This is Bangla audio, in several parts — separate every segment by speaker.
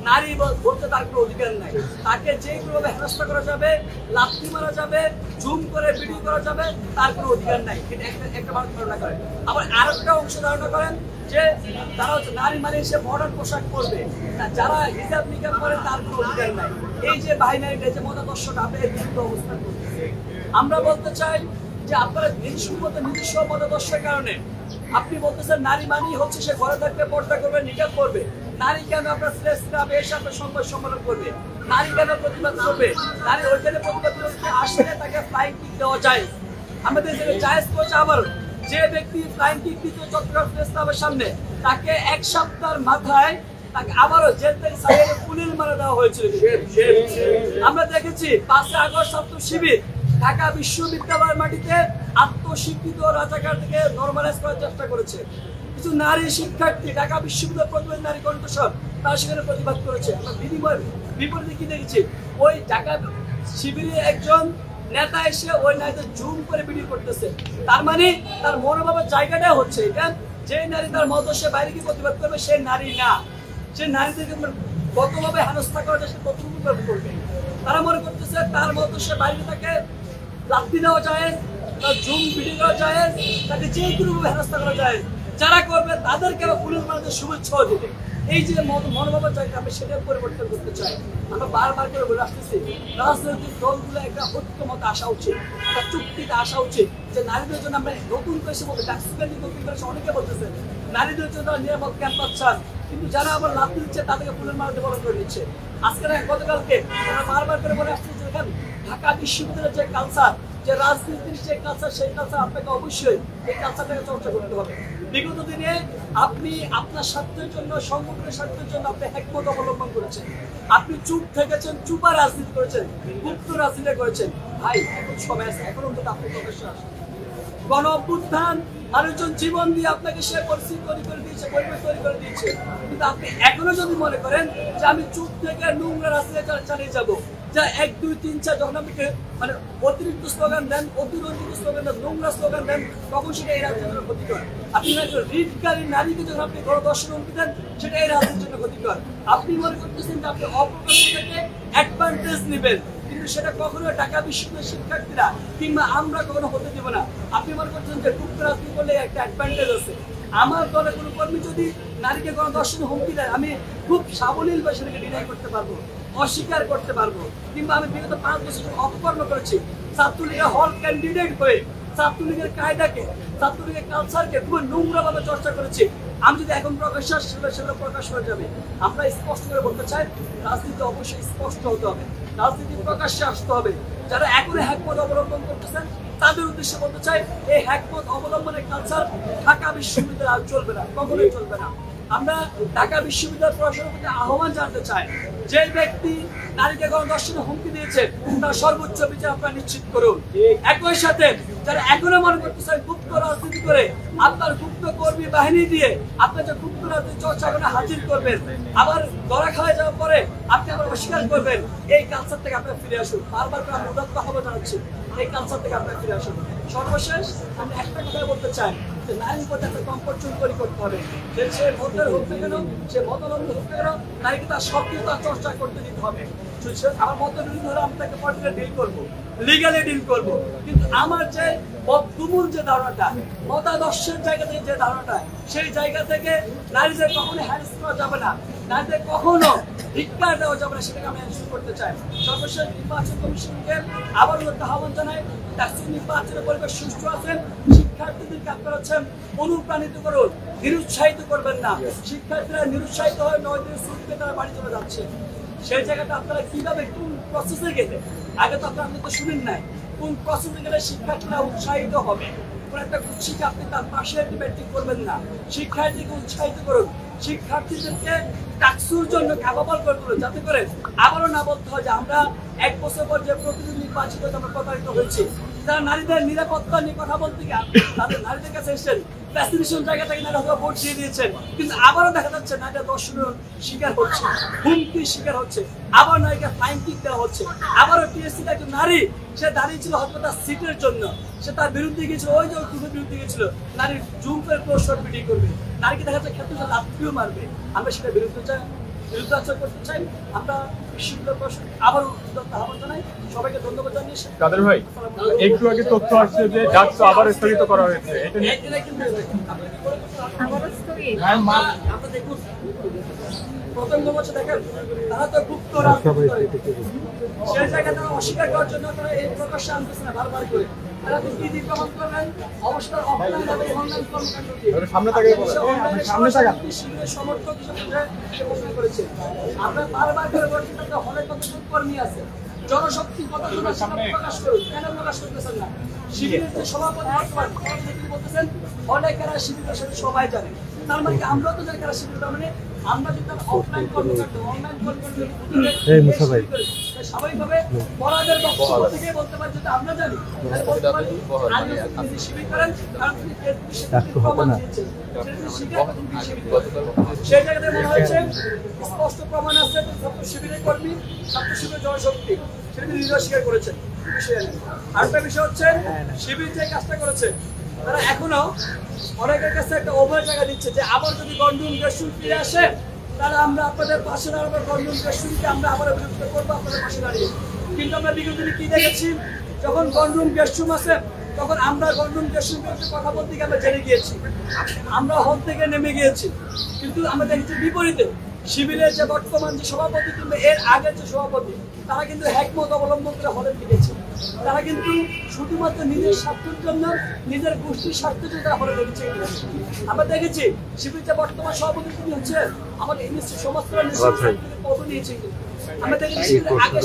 Speaker 1: নারী বলতে তার কোনো অধিকার নাই। তাকে যে কোনোভাবে হেনস্থা করা যাবে, লাথি মারা যাবে, জুম করে ভিডিও করা যাবে, তার কোনো অধিকার নাই। এটা একটা মানুষ ধারণা করেন। আবার আরেকটা অংশ ধারণা করেন যে তারা হচ্ছে নারী মানে সে মডার্ন পোশাক পরবে, যারা হিজাব নিকাব করে তার কোনো অধিকার নাই। এই যে বাইনারিটা, যে মতাদর্শটা আপনি এর বিরুদ্ধে অবস্থান করতেছে। আমরা বলতে চাই যে আপনারা নিজস্ব মতাদর্শের কারণে আপনি বলতেছেন নারী মানেই হচ্ছে সে ঘরে থাকবে, পর্দা করবে, নিকাব করবে। নারী কেন আপনার প্রেস ক্লাবে এসে আপনার সংবাদ সম্মেলন করবে? নারী কেন প্রতিবাদ করবে? নারী ওইখানে প্রতিবাদ করতে আসলে তাকে ফ্লাইং কিক দেওয়া যায়। আমাদের যেটা জায়েজ করেছে, আবার যে ব্যক্তি ফ্লাইং কিক দিত চট্টগ্রাম প্রেস ক্লাবের সামনে, তাকে এক সপ্তাহের মাথায় তাকে আবারও জেল থেকে ছাড়িয়ে পুলিশ মারা দেওয়া হয়েছিল। আমরা দেখেছি 5 আগস্ট ছাত্র শিবির ঢাকা বিশ্ববিদ্যালয়ের মাটিতে আত্মস্বীকৃত রাজাকার থেকে নরমালাইজ করার চেষ্টা করেছে। কিছু নারী শিক্ষার্থী ঢাকা বিশ্ববিদ্যালয় প্রতিবাদ নারী কণ্ঠস্বর তারা সেখানে প্রতিবাদ করেছে। আমরা বিপরীতে কি দেখেছি, ওই ঢাকা শিবিরে একজন নেতা এসে ওই নারীদের জুম করে ভিডিও করতেছে। তার মানে তার মনোভাবের জায়গাটা হচ্ছে এটা, যে নারী তার মতাদর্শের বাইরে কি প্রতিবাদ করবে সে নারী না, সে নারীদেরকে কতভাবে হেনস্থা করা যায় সে কতভাবে করবে। তারা মনে করতেছে তার মতাদর্শের বাইরে তাকে লাথি দেওয়া যায়, তার জুম ভিডিও করা যায়, তাকে যে কোনোভাবে হেনস্থা করা যায়। যারা করবে তাদেরকে পুলিশ মানুষের শুভেচ্ছা দিবে। এই যে মনোভাবের জায়গা আমি সেটা পরিবর্তন করতে চাই। আমরা বারবার করে বলে আসতেছি রাজনৈতিক দলগুলো একটা ঐক্যমতে আসা উচিত, একটা চুক্তিতে আসা উচিত যে নারীদের জন্য আমরা নতুন করে বলতে নতুন করে অনেকে বলতেছে নারীদের জন্য নিরাপদ ক্যাম্পাস চান, কিন্তু যারা আবার লাভ দিচ্ছে তাদেরকে পুলিশ মানুষ বরণ করে নিচ্ছে। আজকে গতকালকে আমরা বারবার করে বলে আসতেছি দেখেন ঢাকা বিশ্ববিদ্যালয়ের যে কালচার, যে রাজনীতির যে কালচার, সেই কালচার আপনাকে অবশ্যই এই কালচারটাকে চর্চা করতে হবে। বিগত দিনে আপনি আপনার স্বার্থের জন্য, সংগঠনের স্বার্থের জন্য আপনি একমত অবলম্বন করেছেন, আপনি চুপ থেকেছেন, চুপা রাজনীতি করেছেন, গুপ্ত রাজনীতি করেছেন। ভাই এখন সময় আছে, এখন অন্তত আপনি প্রকাশ্যে আসেন। গণ অভ্যুত্থান মানুষজন জীবন দিয়ে আপনাকে সে পরিস্থিতি তৈরি করে দিয়েছে, পরিবেশ তৈরি করে দিয়েছে, কিন্তু আপনি এখনো যদি মনে করেন যে আমি চুপ থেকে নোংরা রাজনীতি চালিয়ে যাবো, যা 1, 2, 3, 4 যখন আপনি মানে অতিরিক্ত স্লোগান দেন, অতিরঞ্জিত স্লোগান দেন, নোংরা স্লোগান দেন, তখন সেটা এই রাজ্যের জন্য ক্ষতিকর। আপনি রিটকারী নারীকে যখন আপনি গণধর্ষণ হুমকি দেন, সেটা এই রাজ্যের জন্য ক্ষতিকর। আপনি মনে করতেছেন যে আপনি অপ্রকাশ থেকে অ্যাডভান্টেজ নেবেন, কিন্তু সেটা কখনো ঢাকা বিশ্ববিদ্যালয়ের শিক্ষার্থীরা কিংবা আমরা কখনো হতে দেব না। আপনি মনে করছেন যে গুপ্ত রাজনীতি করলে একটা অ্যাডভান্টেজ আছে। আমার দলে কোনো কর্মী যদি নারীকে গণধর্ষণে হুমকি দেয়, আমি খুব সাবলীল বা সেটাকে ডিনাই করতে পারবো, অস্বীকার করতে পারবো। কিংবা আমি বিগত 5 বছর অপকর্ম করেছি, ছাত্রলীগের হল ক্যান্ডিডেট হয়ে ছাত্রলীগের কায়দাকে, ছাত্রলীগের কালচারকে খুব নোংরাভাবে চর্চা করেছি। আমি যদি এখন প্রকাশ আসি সেগুলো প্রকাশ হয়ে যাবে। আমরা স্পষ্ট করে বলতে চাই রাজনীতি অবশ্যই স্পষ্ট হতে হবে, রাজনীতি প্রকাশ্যে আসতে হবে। যারা এখনো হ্যাকমত অবলম্বন করতেছেন তাদের উদ্দেশ্যে বলতে চাই এই হ্যাকমত অবলম্বনের কালচার ঢাকা বিশ্ববিদ্যালয় আর চলবে না, কখনোই চলবে না। আমরা ঢাকা বিশ্ববিদ্যালয় প্রশাসনের প্রতি আহ্বান জানাতে চাই, যে ব্যক্তি নারীকে গণধর্ষণে হুমকি দিয়েছে তার সর্বোচ্চ বিচার আপনারা নিশ্চিত করুন। একই সাথে যারা এখনো মনে করতেছেন গুপ্ত রাজনীতি করে আপনার গুপ্ত কর্মী বাহিনী দিয়ে আপনার যে গুপ্ত রাজনীতি চর্চা করে হাজির করবেন, আবার ধরা খাওয়া যাওয়ার পরে আপনি আবার অস্বীকার করবেন, এই কালচার থেকে আপনারা ফিরে আসুন। বারবার করে আমরা উদাত্ত আহ্বান জানাচ্ছি, এই কালচার থেকে আপনারা ফিরে আসুন। সর্বশেষ আমি একটা কথা বলতে চাই যে নারীর প্রতি একটা কমফোর্ট জোন তৈরি করতে হবে। যে সে ভদ্রের হোক না কেন, সে মতানন্দ হোক না কেন, নারীকে তার সক্রিয়তা চর্চা করতে দিতে হবে। আমার মতের বিরুদ্ধে হলে আমি তাকে পলিটিক্যালি ডিল করবো, লিগালি ডিল করবো, কিন্তু আমার যে তুমুল যে ধারণাটা, মতাদর্শের জায়গা থেকে যে ধারণাটা, সেই জায়গা থেকে নারীদের কখনো হ্যারাস করা যাবে না, নারীদের কখনো ধিক্কার দেওয়া যাবে না, সেটাকে আমি এনশিওর করতে চাই। সর্বশেষ নির্বাচন কমিশনকে আবারও একটা আহ্বান জানাই, নির্বাচনের পরিবেশ সুষ্ঠু আছেন, শিক্ষার্থীদেরকে আপনারা হচ্ছেন অনুপ্রাণিত করুন, নিরুৎসাহিত করবেন না। শিক্ষার্থীরা নিরুৎসাহিত হয়ে 9 দিনের ছুটিতে তারা বাড়ি চলে যাচ্ছে। সেই জায়গাটা আপনারা কিভাবে কোন প্রসেসে গেলে, আগে তো আপনি তো শুনেন নাই, কোন প্রসেসে গেলে শিক্ষার্থীরা উৎসাহিত হবে। কোন একটা উৎসাহকে আপনি তার পাশে ডিবেটিং করবেন না, শিক্ষার্থীকে উৎসাহিত করুন, শিক্ষার্থীদেরকে টাকসুর জন্য ক্যাপাবল করে তুলুন, যাতে করে আবারও না বলতে হয় যে আমরা 1 বছর পর যে প্রতিনিধি নির্বাচিত আমরা প্রতারিত হয়েছি। যারা নারীদের নিরাপত্তা নিয়ে কথা বলতে গিয়ে তাদের নারীদের কাছে এসেছেন, ফ্যাসিলিটেশন জায়গা থেকে নারী হয়তো ভোট দিয়ে দিয়েছেন, কিন্তু আবারও দেখা যাচ্ছে নারীরা দর্শনের শিকার হচ্ছে, হুমকির শিকার হচ্ছে, আবার নারীকে ফাইন কিক দেওয়া হচ্ছে। আবারও টিএসসিতে একজন নারী সে দাঁড়িয়েছিল হয়তো তার সিটের জন্য, সে তার বিরুদ্ধে গিয়েছিল, ওই যে গ্রুপের বিরুদ্ধে গিয়েছিল, নারীর জুম করে ক্লোজ শট ভিডিও করবে, নারীকে দেখা যাচ্ছে ক্ষেত্রে লাফিও মারবে। আমরা সেটা বিরুদ্ধে চাই, বিরুদ্ধাচরণ করতে চাই। আমরা বিশ্ববিদ্যালয় প্রশাসন আবারও আহ্বান জানাই, সবাইকে ধন্যবাদ জানিয়ে
Speaker 2: কাদের ভাই একটু আগে তথ্য আসছে যে ডাকসু আবার স্থগিত করা হয়েছে, এটা নিয়ে
Speaker 1: একদিনে কিন্তু
Speaker 3: আবারও স্থগিত।
Speaker 1: আমরা দেখুন প্রথম বছর দেখেন তারা তো গুপ্ত রাজনীতি করে। সেই জায়গায় তারা অস্বীকার করার জন্য তারা এই প্রকাশ্যে আনতেছে না বারবার করে। তারা তো কি দিয়ে প্রমাণ করবেন? অবশ্যই অফলাইন হবে অনলাইন কর্মকাণ্ড দিয়ে।
Speaker 2: সামনে থেকে সামনে থেকে
Speaker 1: শিবিরের সমর্থক হিসেবে সে ঘোষণা করেছে। আমরা বারবার করে বলছি তাদের হলে কতজন কর্মী আছে, জনশক্তি কতজন আছে সেটা প্রকাশ করুন। কেন প্রকাশ করতেছেন না? শিবিরের যে সভাপতি বর্তমান তিনি বলতেছেন হলে কারা শিবিরের সাথে সবাই জানে। তার মানে কি আমরাও তো জানি কারা শিবির, তার মানে আমরা যদি অফলাইন কর্মকাণ্ড অনলাইন কর্মকাণ্ড স্বাভাবিকভাবে পরাদের বক্তব্য থেকে বলতে পারি, যদি আমরা জানি তাহলে বলতে পারি আপনি শিবির করেন, কারণ তিনি প্রমাণ দিয়েছেন। সেই জায়গাতে মনে হয়েছে স্পষ্ট প্রমাণ আছে ছাত্র শিবিরের কর্মী, ছাত্র শিবিরের জনশক্তি সেটা তিনি নিজেও স্বীকার করেছেন। আরেকটা বিষয় হচ্ছে শিবির যে কাজটা করেছে তারা এখনো অনেকের কাছে একটা অভয় জায়গা দিচ্ছে যে আবার যদি গন্ডুম গ্রেসুন ফিরে আসে তাহলে আমরা আপনাদের পাশে দাঁড়াবো, গন্ডুম গ্রেসুনকে আমরা আবার বিরোধিতা করবো আপনাদের পাশে দাঁড়িয়ে। কিন্তু আমরা বিগত দিনে কি দেখেছি, যখন গন্ডুম গ্রেসুম আছে তখন আমরা গন্ডুম গ্রেসুম বিরুদ্ধে কথা বলতে গিয়ে আমরা জেনে গিয়েছি, আমরা হল থেকে নেমে গিয়েছি। কিন্তু আমরা দেখেছি বিপরীতে শিবিরের যে বর্তমান যে সভাপতি কিংবা এর আগের যে সভাপতি তারা কিন্তু হ্যাকমত অবলম্বন করে হলে ঢুকেছে। তারা কিন্তু শুধুমাত্র নিজের স্বার্থের জন্য, নিজের গোষ্ঠীর স্বার্থের জন্য তারা হলে ঢুকেছে। আমরা দেখেছি শিবির যে বর্তমান সভাপতি তিনি হচ্ছে আমাদের ইউনিভার্সিটি সমাজকল্যাণ পদ নিয়েছে। আমরা দেখেছি আগে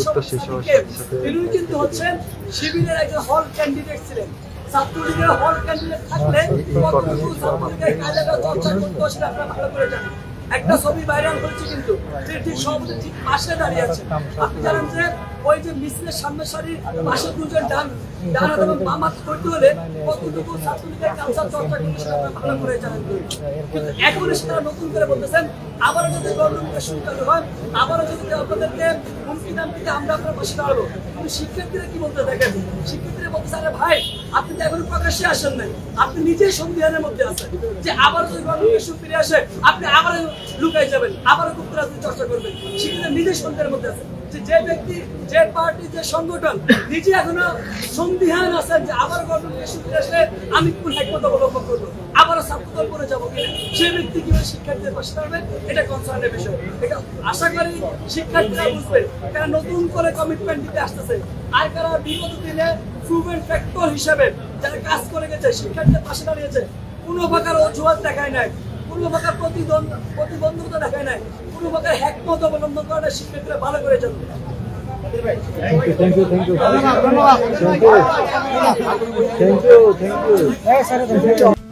Speaker 1: তিনি কিন্তু হচ্ছেন শিবিরের একজন হল ক্যান্ডিডেট ছিলেন। ছাত্রলীগের হল ক্যান্ডিডেট থাকলে কতটুকু ছাত্রলীগের কাজেটা চর্চা করতে সেটা আপনারা ভালো করে জানেন। একটা ছবি ভাইরাল হয়েছে কিন্তু ঠিক সভাপতি ঠিক পাশে দাঁড়িয়ে আছে। আপনি জানেন যে ওই যে মিছিলের সামনের সারির পাশে দুজন ডান হাত এবং বাম হাত করতে হলে কতটুকু ছাত্রলীগের কালচার চর্চা করতে সেটা আপনারা ভালো করে জানেন। কিন্তু এখন এসে তারা নতুন করে বলতেছেন আবারও যদি গণতন্ত্রের শুরু চালু হয়, আবারও যদি আপনাদেরকে হুমকি দাম থেকে আমরা আপনার পাশে দাঁড়াবো। কিন্তু শিক্ষার্থীরা কি বলতে দেখেন, শিক্ষার্থীরা বলতেছে আরে ভাই আপনি তো এখন প্রকাশ্যে আসেন নাই, আপনি নিজের সন্ধিহানের মধ্যে আছেন যে আবার যদি গণতন্ত্রের শুরু ফিরে আসে আপনি আবারও লুকাই যাবেন, আবারও গুপ্ত রাজনীতি চর্চা করবেন। শিক্ষার্থীরা নিজের সন্ধিহানের মধ্যে আছে যে ব্যক্তি যে পার্টি যে সংগঠন নিজে এখনো সন্দিহান আছেন যে আবার গণতন্ত্রের শুরু ফিরে আসলে আমি কোন হ্যাকমত অবলম্বন করবো, আবারও ছাত্রদল করে যাবো কিনা, সেই ব্যক্তি কিভাবে শিক্ষার্থীদের পাশে দাঁড়াবে এটা কনসার্নের বিষয়। এটা আশা করি শিক্ষার্থীরা বুঝবে, কারা নতুন করে কমিটমেন্ট দিতে আসতেছে আর কারা বিগত দিনে প্রুভেন ফ্যাক্টর হিসেবে যারা কাজ করে গেছে শিক্ষার্থীদের পাশে দাঁড়িয়েছে, কোনো প্রকার অজুহাত দেখায় নাই, কোনো প্রকার প্রতিবন্ধকতা দেখায় নাই, কোনো প্রকার হ্যাকমত অবলম্বন করে না, শিক্ষার্থীরা ভালো করে জানবে।
Speaker 4: Thank you.